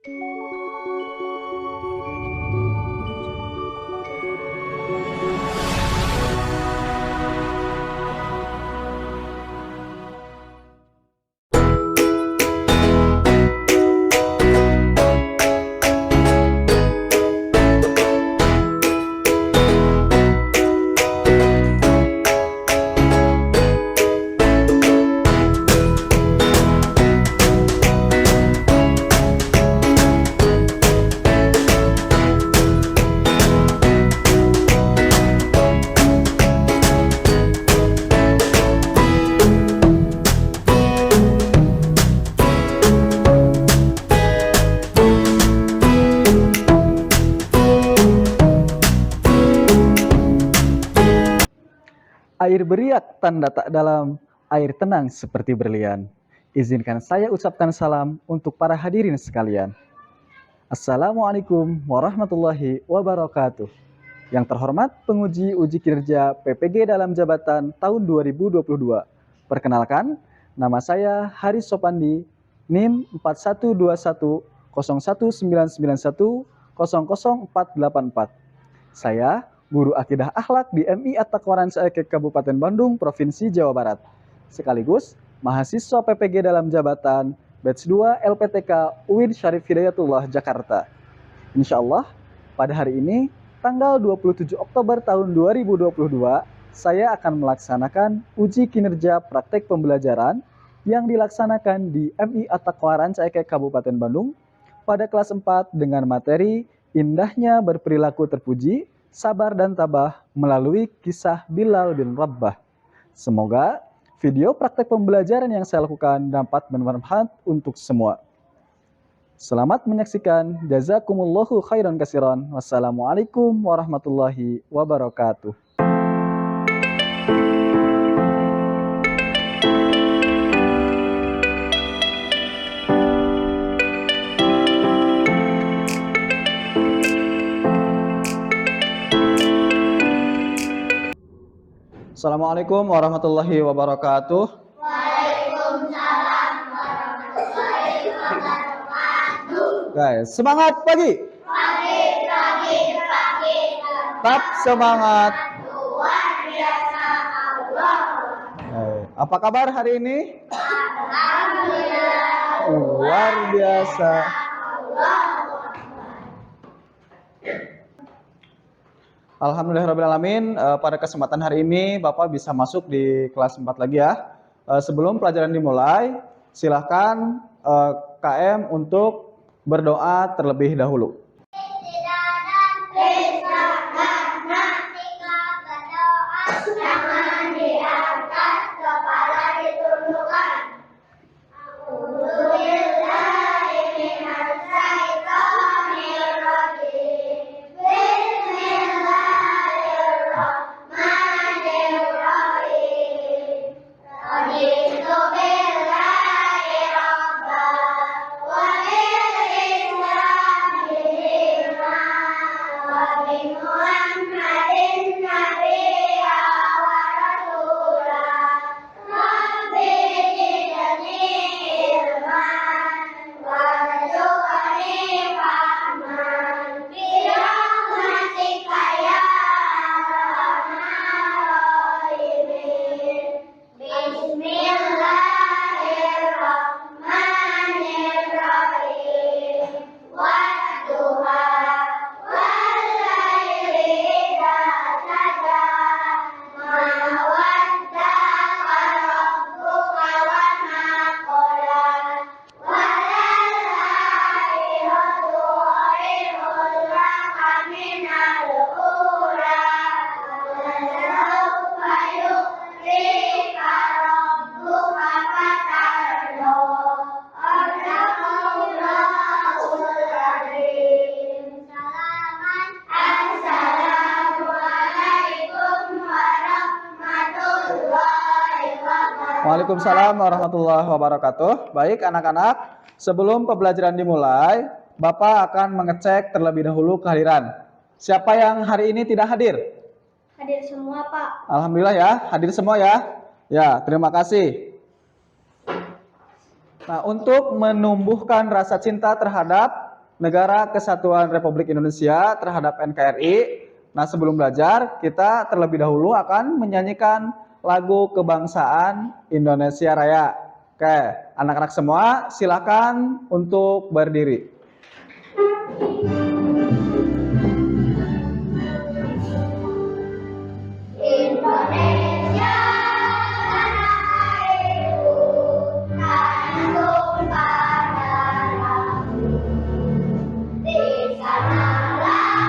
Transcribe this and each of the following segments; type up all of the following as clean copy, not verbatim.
Air beriak tanda tak dalam, air tenang seperti berlian. Izinkan saya ucapkan salam untuk para hadirin sekalian. Assalamualaikum warahmatullahi wabarakatuh. Yang terhormat penguji uji kinerja PPG dalam jabatan tahun 2022. Perkenalkan, nama saya Haris Sopandi, NIM 41210199100484. Saya Guru Akidah Akhlak di MI At-Taqwa Rancaikek Kabupaten Bandung, Provinsi Jawa Barat. Sekaligus mahasiswa PPG dalam jabatan Batch 2 LPTK UIN Syarif Hidayatullah Jakarta. Insya Allah, pada hari ini, tanggal 27 Oktober tahun 2022, saya akan melaksanakan uji kinerja praktek pembelajaran yang dilaksanakan di MI At-Taqwa Rancaikek Kabupaten Bandung pada kelas 4 dengan materi Indahnya Berperilaku Terpuji, Sabar dan Tabah melalui kisah Bilal bin Rabbah. Semoga video praktek pembelajaran yang saya lakukan dapat bermanfaat untuk semua. Selamat menyaksikan. Jazakumullahu khairan katsiran. Wassalamualaikum warahmatullahi wabarakatuh. Assalamualaikum warahmatullahi wabarakatuh. Waalaikumsalam warahmatullahi wabarakatuh. Guys, semangat pagi. Pagi. Tetap semangat. Luar biasa Allah. Apa kabar hari ini? Alhamdulillah. Luar biasa. Allah. Alhamdulillahirrahmanirrahim. Pada kesempatan hari ini Bapak bisa masuk di kelas 4 lagi ya. Sebelum pelajaran dimulai, silahkan KM untuk berdoa terlebih dahulu. Jangan diangkat, kepala ditundukkan. Waalaikumsalam warahmatullahi wabarakatuh. Baik anak-anak, sebelum pembelajaran dimulai, Bapak akan mengecek terlebih dahulu kehadiran. Siapa yang hari ini tidak hadir? Hadir semua, Pak. Alhamdulillah ya, hadir semua ya. Ya, terima kasih. Nah, untuk menumbuhkan rasa cinta terhadap Negara Kesatuan Republik Indonesia terhadap NKRI. Nah, sebelum belajar, kita terlebih dahulu akan menyanyikan lagu kebangsaan Indonesia Raya. Oke, anak-anak semua silakan untuk berdiri. Indonesia tanah airku, tanah tumpah darahku. Di sanalah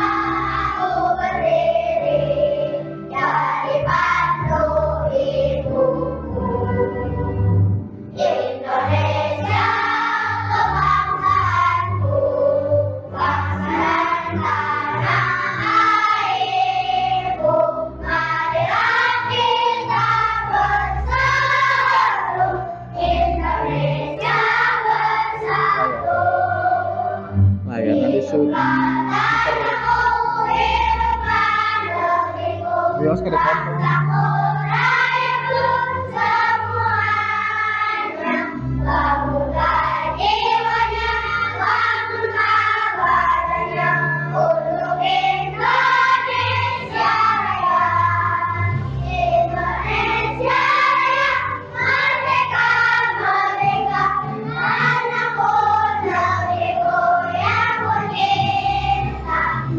aku berdiri, jadi batu ibuku. Indonesia kebangsaanku, bangsa dan tanah airku. Marilah kita bersatu, Indonesia bersatu. Layanan disuruh. Bios ke depan.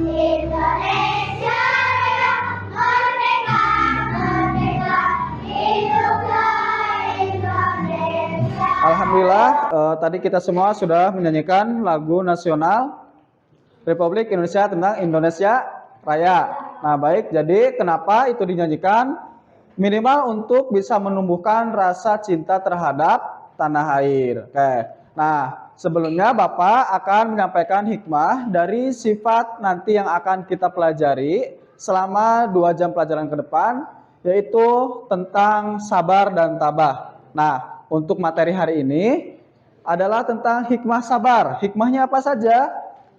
Indonesia Raya, merdeka, merdeka, hiduplah Indonesia. Alhamdulillah, tadi kita semua sudah menyanyikan lagu nasional Republik Indonesia tentang Indonesia Raya. Nah, baik, jadi kenapa itu dinyanyikan? Minimal untuk bisa menumbuhkan rasa cinta terhadap tanah air. Oke. Nah, sebelumnya Bapak akan menyampaikan hikmah dari sifat nanti yang akan kita pelajari selama 2 jam pelajaran ke depan, yaitu tentang sabar dan tabah. Nah, untuk materi hari ini adalah tentang hikmah sabar. Hikmahnya apa saja?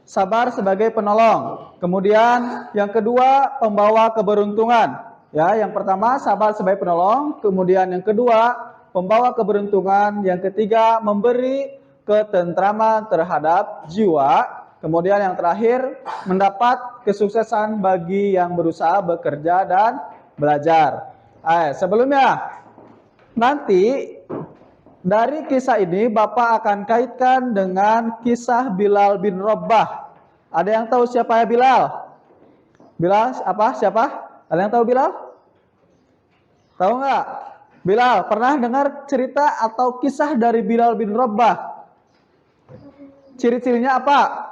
Sabar sebagai penolong. Kemudian yang kedua, pembawa keberuntungan. Ya, yang pertama sabar sebagai penolong, kemudian yang kedua pembawa keberuntungan, yang ketiga memberi ketentraman terhadap jiwa, kemudian yang terakhir mendapat kesuksesan bagi yang berusaha bekerja dan belajar. Sebelumnya nanti dari kisah ini Bapak akan kaitkan dengan kisah Bilal bin Rabah. Ada yang tahu siapa ya Bilal? Bilal apa? Siapa? Ada yang tahu Bilal? Tahu nggak? Bilal, pernah dengar cerita atau kisah dari Bilal bin Rabah? Ciri-cirinya apa?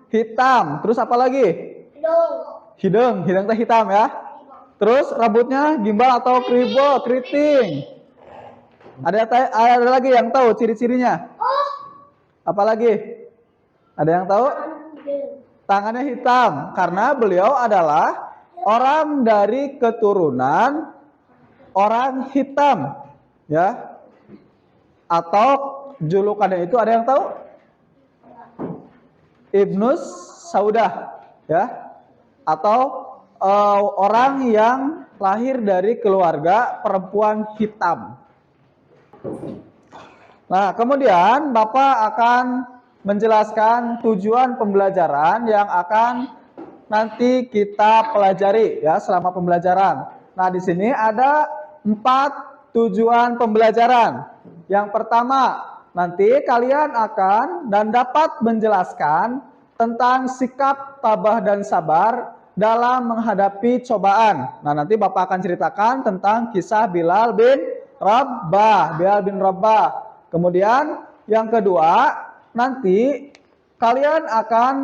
Hitam. Terus apa lagi? Hidung teh hitam ya. Terus rambutnya gimbal atau keriting. Ada lagi yang tahu ciri-cirinya? Apa lagi? Ada yang tahu? Tangannya hitam karena beliau adalah orang dari keturunan orang hitam, ya. Atau julukannya itu ada yang tahu? Ibnus Saudah, ya. Atau orang yang lahir dari keluarga perempuan hitam. Nah, kemudian Bapak akan menjelaskan tujuan pembelajaran yang akan nanti kita pelajari ya selama pembelajaran. Nah, di sini ada 4 tujuan pembelajaran. Yang pertama, nanti kalian akan dan dapat menjelaskan tentang sikap tabah dan sabar dalam menghadapi cobaan. Nah, nanti Bapak akan ceritakan tentang kisah Bilal bin Rabah. Kemudian yang kedua, nanti kalian akan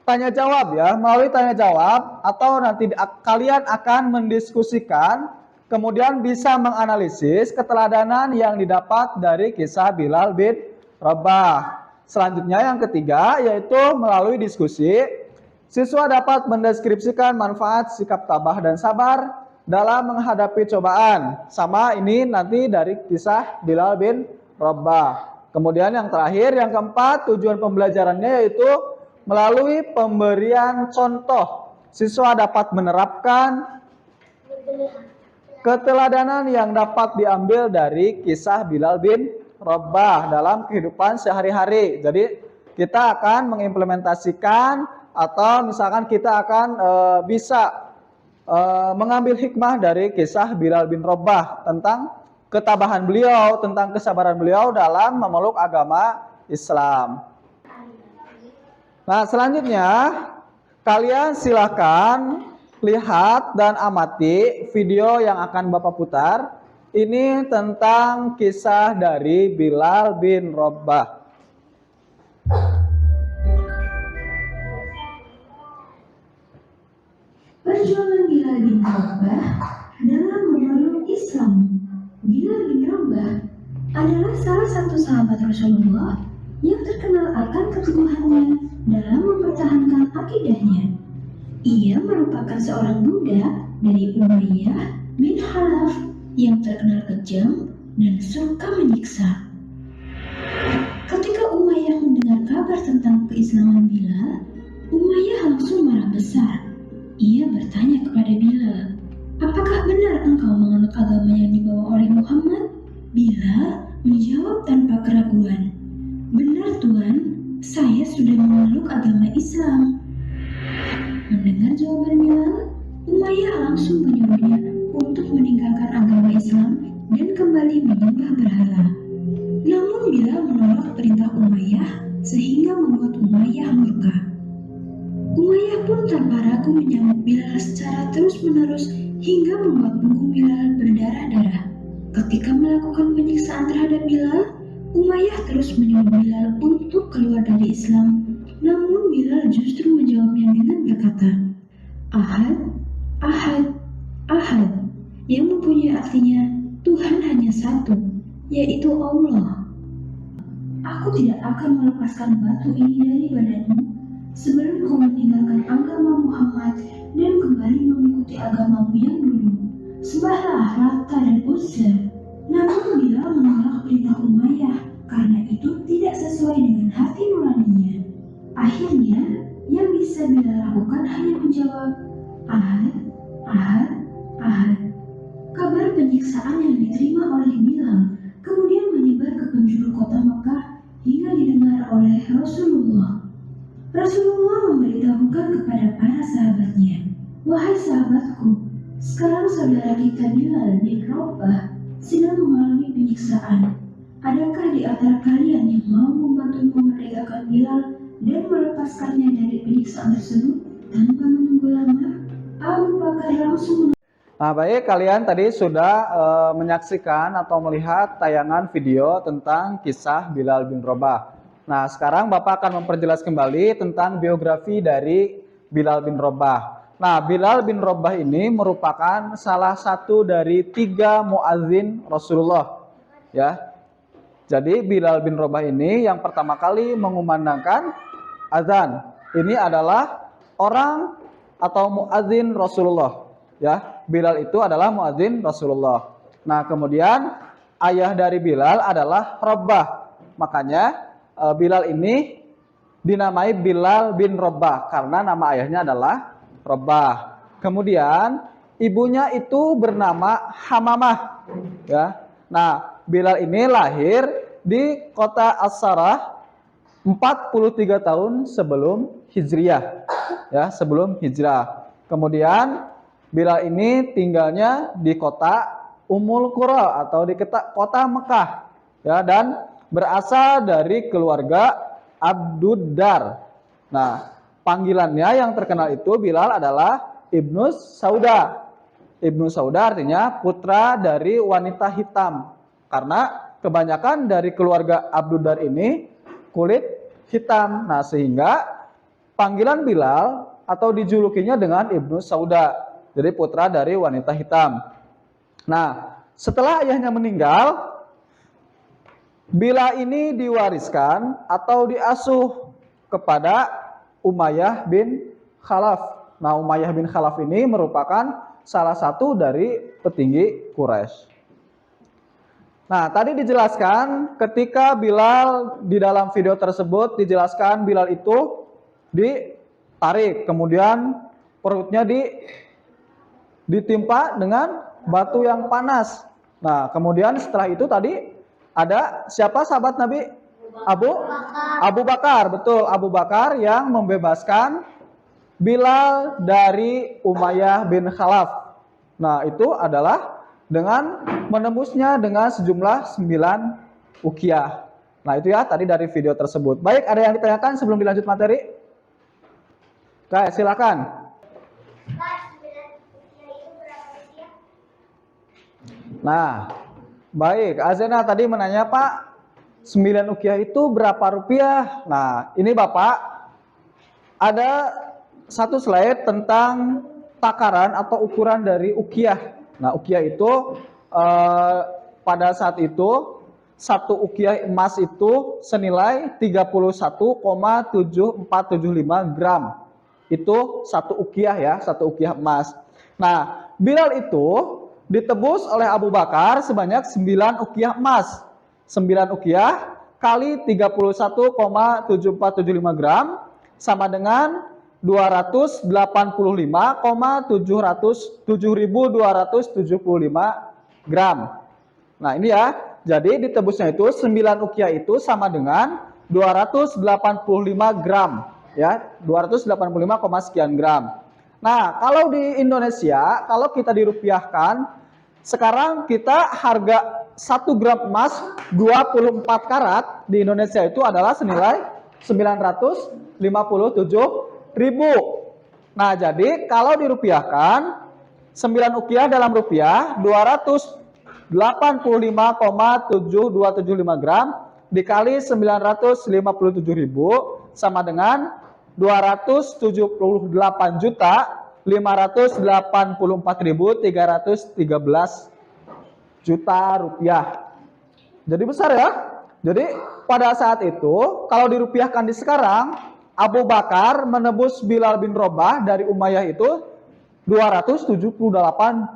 tanya jawab ya, melalui tanya jawab atau nanti kalian akan mendiskusikan, kemudian bisa menganalisis keteladanan yang didapat dari kisah Bilal bin Rabah. Selanjutnya yang ketiga yaitu melalui diskusi, siswa dapat mendeskripsikan manfaat sikap tabah dan sabar dalam menghadapi cobaan. Sama ini nanti dari kisah Bilal bin Rabah. Kemudian yang terakhir, yang keempat, tujuan pembelajarannya yaitu melalui pemberian contoh. Siswa dapat menerapkan keteladanan yang dapat diambil dari kisah Bilal bin Rabbah dalam kehidupan sehari-hari. Jadi kita akan mengimplementasikan atau misalkan kita akan bisa mengambil hikmah dari kisah Bilal bin Rabbah tentang ketabahan beliau, tentang kesabaran beliau dalam memeluk agama Islam. Nah, selanjutnya kalian silakan lihat dan amati video yang akan Bapak putar. Ini tentang kisah dari Bilal bin Rabbah. Perjuangan Bilal bin Rabbah dalam memeluk Islam. Bilal bin Rabbah adalah salah satu sahabat Rasulullah yang terkenal akan keteguhannya dalam mempertahankan akidahnya. Ia merupakan seorang budak dari Umayyah bin Khalaf yang terkenal kejam dan suka menyiksa. Ketika Umayyah mendengar kabar tentang keislaman Bilal, Umayyah langsung marah besar. Ia bertanya kepada Bilal, "Apakah benar engkau menganut agama yang dibawa oleh Muhammad?" Bilal menjawab tanpa keraguan, "Benar Tuan, saya sudah memeluk agama Islam." Mendengar jawaban Bilal, Umayyah langsung menyuruhnya untuk meninggalkan agama Islam dan kembali menyembah berhala. Namun Bilal menolak perintah Umayyah sehingga membuat Umayyah murka. Umayyah pun tanpa ragu menyambut Bilal secara terus-menerus hingga membuat punggung Bilal berdarah-darah. Ketika melakukan penyiksaan terhadap Bilal, Umayyah terus menyuruh Bilal untuk keluar dari Islam. Namun Bilal justru menjawabnya dengan berkata, "Ahad, Ahad, Ahad," yang mempunyai artinya Tuhan hanya satu, yaitu Allah. "Aku tidak akan melepaskan batu ini dari badanmu sebelum kau meninggalkan agama Muhammad dan kembali mengikuti agamamu yang dulu. Sembahlah Lata dan Uzza." Namun Bilal menolak perintah Umayyah karena itu tidak sesuai dengan hati nuraninya. Akhirnya, yang bisa Bilal lakukan hanya menjawab, "Ahad, Ahad, Ahad." Kabar penyiksaan yang diterima oleh Bilal kemudian menyebar ke penjuru kota Mekah hingga didengar oleh Rasulullah. Rasulullah memberitahukan kepada para sahabatnya, "Wahai sahabatku, sekarang saudara kita Bilal bin Rabbah sedang mengalami penyiksaan. Adakah di antara kalian yang mau membantu memerdekakan Bilal dan melepaskannya dari penyiksaan tersebut tanpa menunggu lama?" Abu Bakar langsung Nah, baik, kalian tadi sudah menyaksikan atau melihat tayangan video tentang kisah Bilal bin Rabbah. Nah, sekarang Bapak akan memperjelas kembali tentang biografi dari Bilal bin Rabbah. Nah, Bilal bin Rabbah ini merupakan salah satu dari 3 muadzin Rasulullah. Ya, jadi Bilal bin Rabbah ini yang pertama kali mengumandangkan azan. Ini adalah orang atau muadzin Rasulullah. Ya, Bilal itu adalah muadzin Rasulullah. Nah, kemudian ayah dari Bilal adalah Rabbah. Makanya Bilal ini dinamai Bilal bin Rabbah karena nama ayahnya adalah Rabbah. Kemudian ibunya itu bernama Hamamah. Ya. Nah, Bilal ini lahir di kota As-Sarah 43 tahun sebelum Hijriah. Ya, sebelum Hijrah. Kemudian Bilal ini tinggalnya di kota Ummul Qura atau di kota Mekah, ya, dan berasal dari keluarga Abduddar. Nah, panggilannya yang terkenal itu Bilal adalah Ibnu Sauda. Ibnu Sauda artinya putra dari wanita hitam, karena kebanyakan dari keluarga Abduddar ini kulit hitam. Nah, sehingga panggilan Bilal atau dijulukinya dengan Ibnu Sauda. Jadi putra dari wanita hitam. Nah, setelah ayahnya meninggal, Bilal ini diwariskan atau diasuh kepada Umayyah bin Khalaf. Nah, Umayyah bin Khalaf ini merupakan salah satu dari petinggi Quraisy. Nah, tadi dijelaskan ketika Bilal di dalam video tersebut dijelaskan Bilal itu ditarik, kemudian perutnya ditimpa dengan batu yang panas. Nah, kemudian setelah itu tadi Ada siapa sahabat Nabi? Abu Bakar, betul, Abu Bakar yang membebaskan Bilal dari Umayyah bin Khalaf. Nah, itu adalah dengan menembusnya dengan sejumlah 9 uqiyah. Nah, itu ya tadi dari video tersebut. Baik, ada yang ditanyakan sebelum dilanjut materi? Oke, silakan. Nah, baik, Azena tadi menanya, Pak, 9 uqiyah itu berapa rupiah? Nah, ini Bapak, ada satu slide tentang takaran atau ukuran dari uqiyah. Nah, uqiyah itu pada saat itu satu uqiyah emas itu senilai 31,7475 gram. Itu satu uqiyah ya, satu uqiyah emas. Nah, Bilal itu ditebus oleh Abu Bakar sebanyak 9 uqiyah emas. 9 uqiyah kali 31,7475 gram sama dengan 285,775 gram. Nah, ini ya. Jadi ditebusnya itu 9 uqiyah itu sama dengan 285 gram ya, 285, sekian gram. Nah, kalau di Indonesia, kalau kita dirupiahkan, sekarang kita harga 1 gram emas 24 karat di Indonesia itu adalah senilai 957.000. Nah, jadi kalau dirupiahkan 9 uqiyah dalam rupiah 285,7275 gram dikali 957.000 sama dengan 278.584.313 juta rupiah. Jadi besar ya. Jadi pada saat itu kalau dirupiahkan di sekarang, Abu Bakar menebus Bilal bin Rabah dari Umayyah itu 278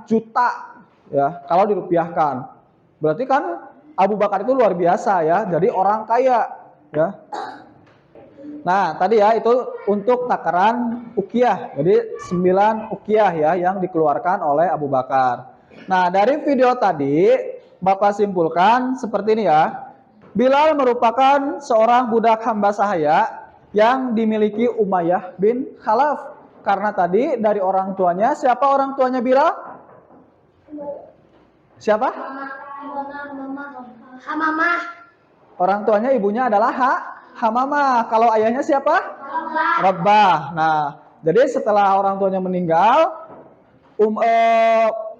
juta ya kalau dirupiahkan. Berarti kan Abu Bakar itu luar biasa ya. Jadi orang kaya ya. Nah, tadi ya itu untuk takaran uqiyah. Jadi 9 uqiyah ya yang dikeluarkan oleh Abu Bakar. Nah, dari video tadi Bapak simpulkan seperti ini ya. Bilal merupakan seorang budak hamba sahaya yang dimiliki Umayyah bin Khalaf. Karena tadi dari orang tuanya, siapa orang tuanya Bilal? Siapa? Hamamah. Orang tuanya ibunya adalah Hamamah. Kalau ayahnya siapa? Rabbah. Nah, jadi setelah orang tuanya meninggal,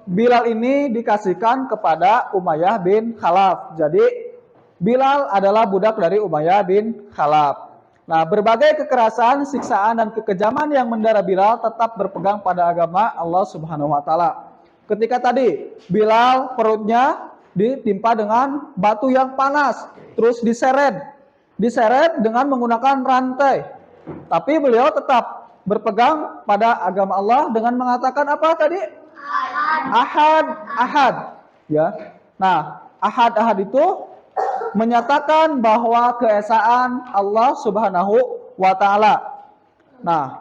Bilal ini dikasihkan kepada Umayyah bin Khalaf. Jadi Bilal adalah budak dari Umayyah bin Khalaf. Nah, berbagai kekerasan, siksaan, dan kekejaman yang mendera Bilal tetap berpegang pada agama Allah Subhanahu wa Ta'ala. Ketika tadi Bilal perutnya ditimpa dengan batu yang panas, terus diseret dengan menggunakan rantai. Tapi beliau tetap berpegang pada agama Allah dengan mengatakan apa tadi? Ahad. Ya. Nah, ahad itu menyatakan bahwa keesaan Allah Subhanahu wa Ta'ala. Nah,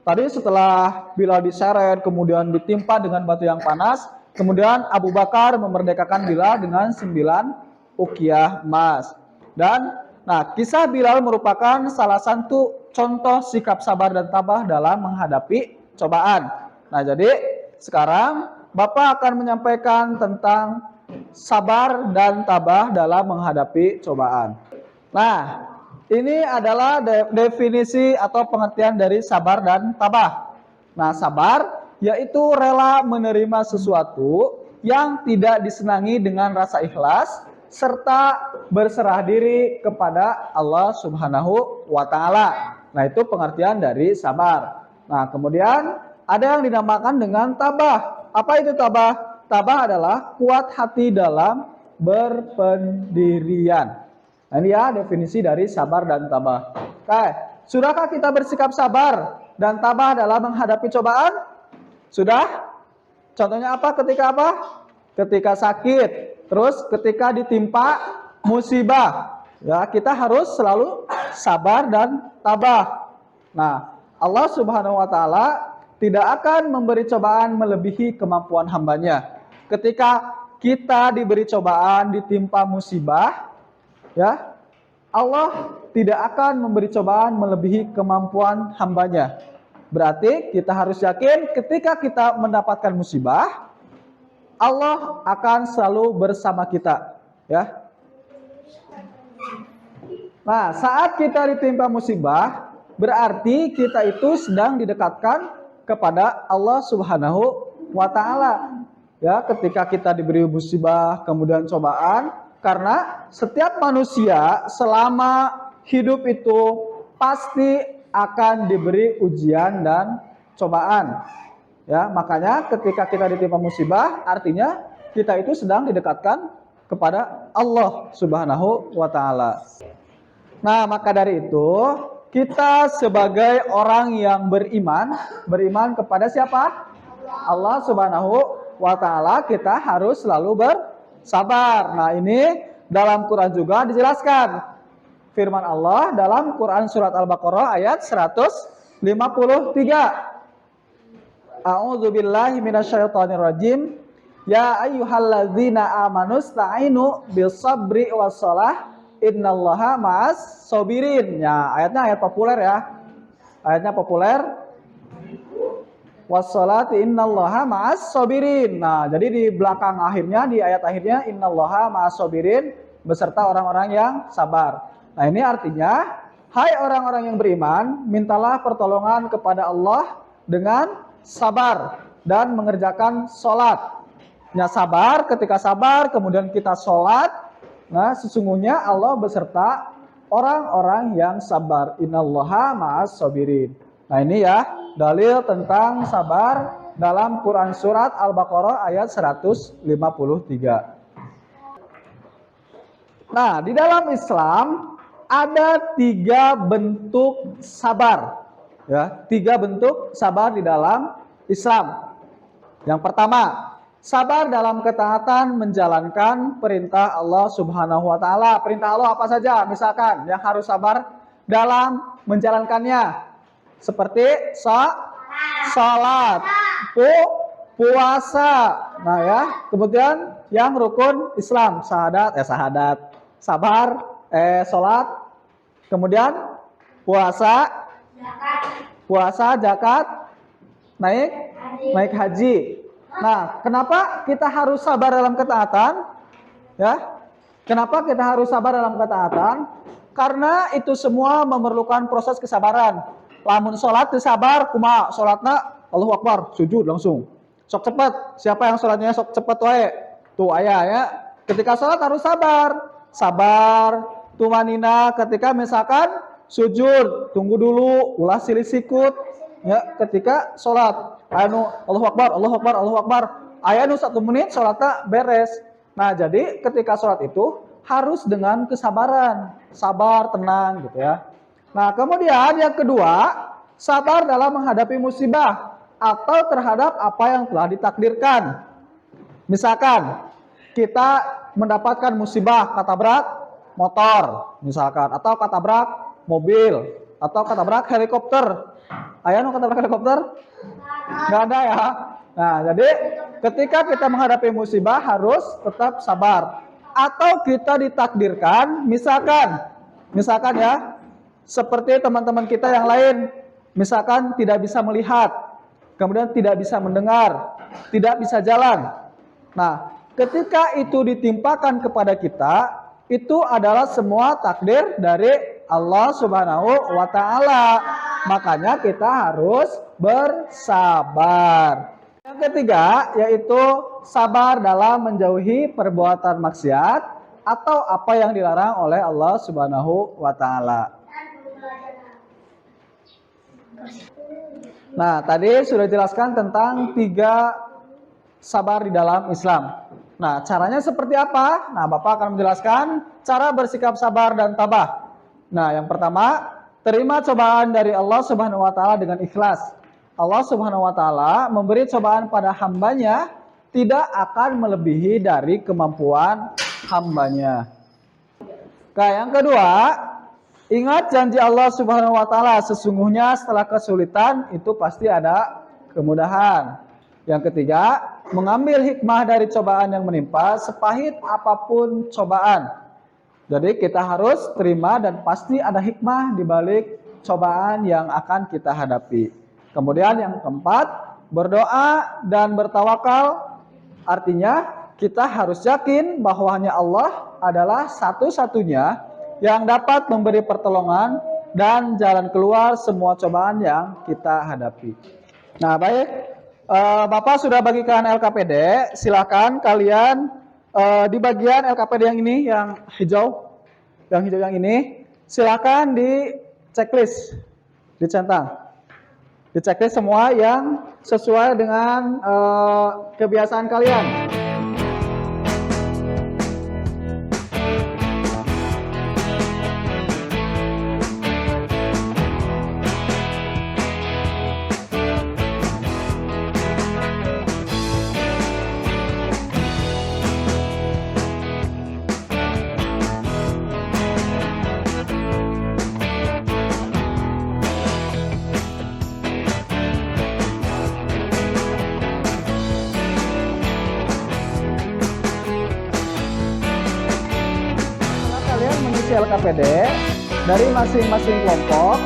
tadi setelah Bilal diseret, kemudian ditimpa dengan batu yang panas, kemudian Abu Bakar memerdekakan Bilal dengan 9 uqiyah emas. Dan nah, kisah Bilal merupakan salah satu contoh sikap sabar dan tabah dalam menghadapi cobaan. Nah, jadi sekarang Bapak akan menyampaikan tentang sabar dan tabah dalam menghadapi cobaan. Nah, ini adalah definisi atau pengertian dari sabar dan tabah. Nah, sabar yaitu rela menerima sesuatu yang tidak disenangi dengan rasa ikhlas serta berserah diri kepada Allah Subhanahu wa Ta'ala. Nah, itu pengertian dari sabar. Nah, kemudian ada yang dinamakan dengan tabah. Apa itu tabah? Tabah adalah kuat hati dalam berpendirian. Nah, ini ya definisi dari sabar dan tabah. Oke, sudahkah kita bersikap sabar dan tabah dalam menghadapi cobaan? Sudah? Contohnya apa ketika apa? Ketika sakit, terus ketika ditimpa musibah. Ya, kita harus selalu sabar dan tabah. Nah, Allah Subhanahu wa Ta'ala tidak akan memberi cobaan melebihi kemampuan hambanya. Ketika kita diberi cobaan, ditimpa musibah, ya, Allah tidak akan memberi cobaan melebihi kemampuan hambanya. Berarti kita harus yakin ketika kita mendapatkan musibah, Allah akan selalu bersama kita, ya. Nah, saat kita ditimpa musibah, berarti kita itu sedang didekatkan kepada Allah Subhanahu wa taala. Ya, ketika kita diberi musibah, kemudian cobaan, karena setiap manusia selama hidup itu pasti akan diberi ujian dan cobaan. Ya, makanya ketika kita ditimpa musibah, artinya kita itu sedang didekatkan kepada Allah Subhanahu wa taala. Nah, maka dari itu, kita sebagai orang yang beriman kepada siapa? Allah Subhanahu wa taala, kita harus selalu bersabar. Nah, ini dalam Quran juga dijelaskan. Firman Allah dalam Quran surat Al-Baqarah ayat 153. A'udzubillahi minasyaitonirrajim. Ya ayyuhalladzina amanu sta'inu bis-sabri was-shalah innallaha ma'as sabirin. Ya, ayatnya ayat populer ya. Ayatnya populer. Was-sholati innallaha ma'as sabirin. Nah, jadi di belakang akhirnya, di ayat akhirnya innallaha ma'as sabirin, beserta orang-orang yang sabar. Nah, ini artinya, hai orang-orang yang beriman, mintalah pertolongan kepada Allah dengan sabar dan mengerjakan sholat. Ya, sabar, ketika sabar, kemudian kita sholat. Nah, sesungguhnya Allah beserta orang-orang yang sabar. Innallaha ma'as sabirin. Nah, ini ya, dalil tentang sabar dalam Quran surat Al-Baqarah ayat 153. Nah, di dalam Islam ada 3 bentuk sabar, ya, 3 bentuk sabar di dalam Islam. Yang pertama, sabar dalam ketaatan menjalankan perintah Allah Subhanahu wa taala. Perintah Allah apa saja? Misalkan yang harus sabar dalam menjalankannya, seperti salat, puasa. Nah, ya, kemudian yang rukun Islam, sabar, sholat, kemudian puasa, zakat, naik haji. Nah, kenapa kita harus sabar dalam ketaatan? Ya, kenapa kita harus sabar dalam ketaatan? Karena itu semua memerlukan proses kesabaran. Lamun sholat sabar, kumaha sholatna Allahu Akbar, sujud langsung. Sok cepet, siapa yang sholatnya sok cepet wae? Tuh ayah ya. Ketika sholat harus sabar. Tumanina ketika misalkan sujud, tunggu dulu, ulah silih sikut. Ya, ketika sholat, anu Allahu Akbar. Aya nu 1 menit sholatnya beres. Nah, jadi ketika sholat itu harus dengan kesabaran, sabar, tenang gitu ya. Nah, kemudian yang kedua, sabar dalam menghadapi musibah atau terhadap apa yang telah ditakdirkan. Misalkan kita mendapatkan musibah, ketabrak motor misalkan, atau ketabrak mobil, atau ketabrak helikopter. Aya nu ketabrak helikopter? Nggak ada ya. Nah, jadi ketika kita menghadapi musibah harus tetap sabar. Atau kita ditakdirkan, misalkan ya, seperti teman-teman kita yang lain, misalkan tidak bisa melihat, kemudian tidak bisa mendengar, tidak bisa jalan. Nah, ketika itu ditimpakan kepada kita, itu adalah semua takdir dari Allah Subhanahu wa taala. Makanya kita harus bersabar. Yang ketiga yaitu sabar dalam menjauhi perbuatan maksiat atau apa yang dilarang oleh Allah Subhanahu wa taala. Nah, tadi sudah jelaskan tentang 3 sabar di dalam Islam. Nah, caranya seperti apa? Nah, Bapak akan menjelaskan cara bersikap sabar dan tabah. Nah, yang pertama, terima cobaan dari Allah Subhanahu wa taala dengan ikhlas. Allah Subhanahu wa taala memberi cobaan pada hambanya tidak akan melebihi dari kemampuan hambanya. Nah, yang kedua, ingat janji Allah Subhanahu wa taala, sesungguhnya setelah kesulitan itu pasti ada kemudahan. Yang ketiga, mengambil hikmah dari cobaan yang menimpa, sepahit apapun cobaan. Jadi kita harus terima dan pasti ada hikmah di balik cobaan yang akan kita hadapi. Kemudian yang keempat, berdoa dan bertawakal. Artinya kita harus yakin bahwa hanya Allah adalah satu-satunya yang dapat memberi pertolongan dan jalan keluar semua cobaan yang kita hadapi. Nah, baik. Bapak sudah bagikan LKPD, silakan kalian di bagian LKPD yang ini, yang hijau yang ini, silakan di checklist, dicentang, di checklist semua yang sesuai dengan kebiasaan kalian. Kalian mengisi LKPD dari masing-masing kelompok.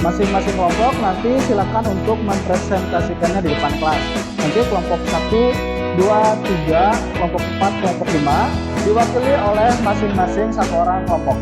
Masing-masing kelompok nanti silakan untuk mempresentasikannya di depan kelas. Nanti kelompok 1, 2, 3, kelompok 4, kelompok 5 diwakili oleh masing-masing satu orang kelompok.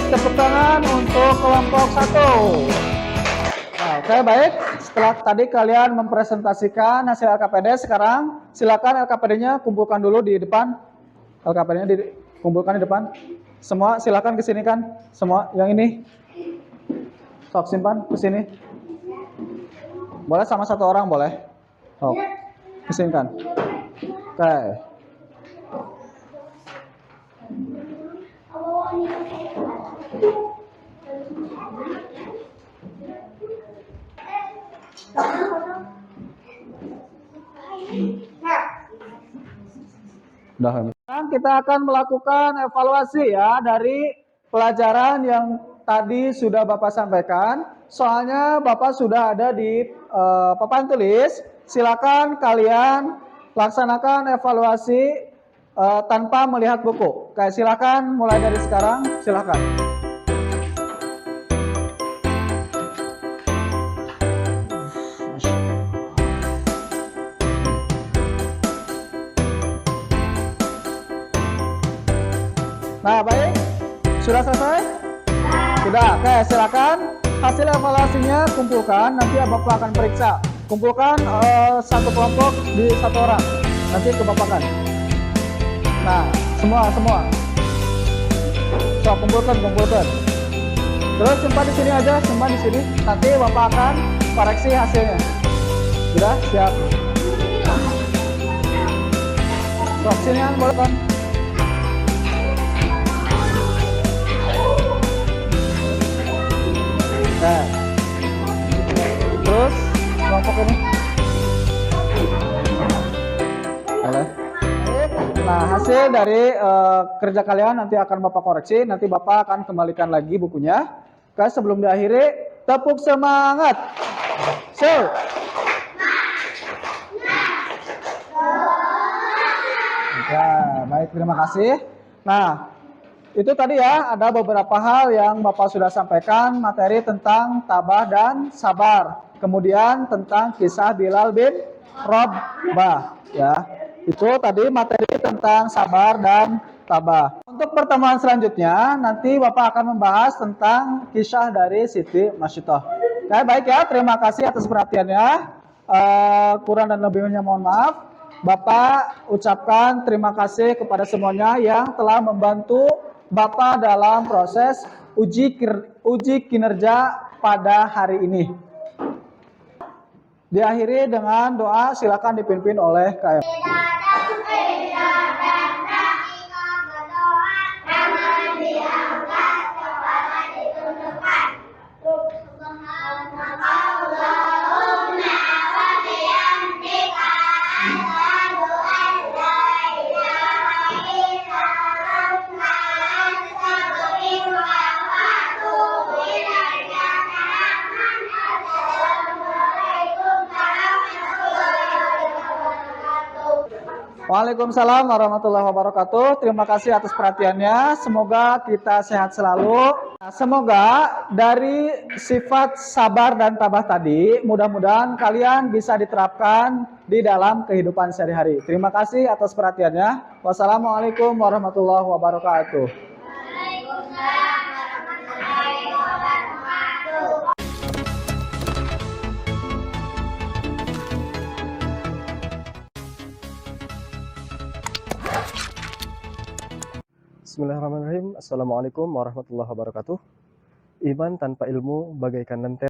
Tepuk tangan untuk kelompok 1. Nah, oke, baik. Setelah tadi kalian mempresentasikan hasil LKPD, sekarang silakan LKPD-nya kumpulkan dulu di depan. LKPD-nya dikumpulkan di depan. Semua silakan ke sini kan. Semua yang ini. Sok simpan ke sini. Boleh sama satu orang boleh. Oh, ke sini kan. Oke. Sekarang kita akan melakukan evaluasi ya dari pelajaran yang tadi sudah Bapak sampaikan. Soalnya Bapak sudah ada di papan tulis. Silakan kalian laksanakan evaluasi tanpa melihat buku. Oke, silakan mulai dari sekarang, silakan. Nah, baik. Sudah selesai? Sudah. Oke, silakan. Hasil evaluasinya kumpulkan, nanti Bapak akan periksa. Kumpulkan satu kelompok di satu orang. Nanti kebapakan. Nah, semua. So, kumpulkan. Terus simpan di sini aja, simpan di sini. Nanti Bapak akan koreksi hasilnya. Sudah, siap. So, sini yang boleh kan? Nah, terus kelompok ini. Boleh. Nah, hasil dari kerja kalian nanti akan Bapak koreksi. Nanti Bapak akan kembalikan lagi bukunya. Oke, sebelum diakhiri, tepuk semangat. So. Ya, baik, terima kasih. Nah, itu tadi ya, ada beberapa hal yang Bapak sudah sampaikan, materi tentang tabah dan sabar. Kemudian tentang kisah Bilal bin Rabah. Ya, itu tadi materi tentang sabar dan tabah. Untuk pertemuan selanjutnya, nanti Bapak akan membahas tentang kisah dari Siti Masyitoh. Oke, baik ya, terima kasih atas perhatiannya. Kurang dan lebihnya mohon maaf. Bapak ucapkan terima kasih kepada semuanya yang telah membantu Bapak dalam proses uji kinerja pada hari ini. Diakhiri dengan doa, silakan dipimpin oleh KM. Waalaikumsalam warahmatullahi wabarakatuh. Terima kasih atas perhatiannya. Semoga kita sehat selalu. Semoga dari sifat sabar dan tabah tadi, mudah-mudahan kalian bisa diterapkan di dalam kehidupan sehari-hari. Terima kasih atas perhatiannya. Wassalamualaikum warahmatullahi wabarakatuh. Waalaikumsalam warahmatullahi wabarakatuh. Bismillahirrahmanirrahim. Assalamualaikum warahmatullahi wabarakatuh. Iman tanpa ilmu bagaikan lentera.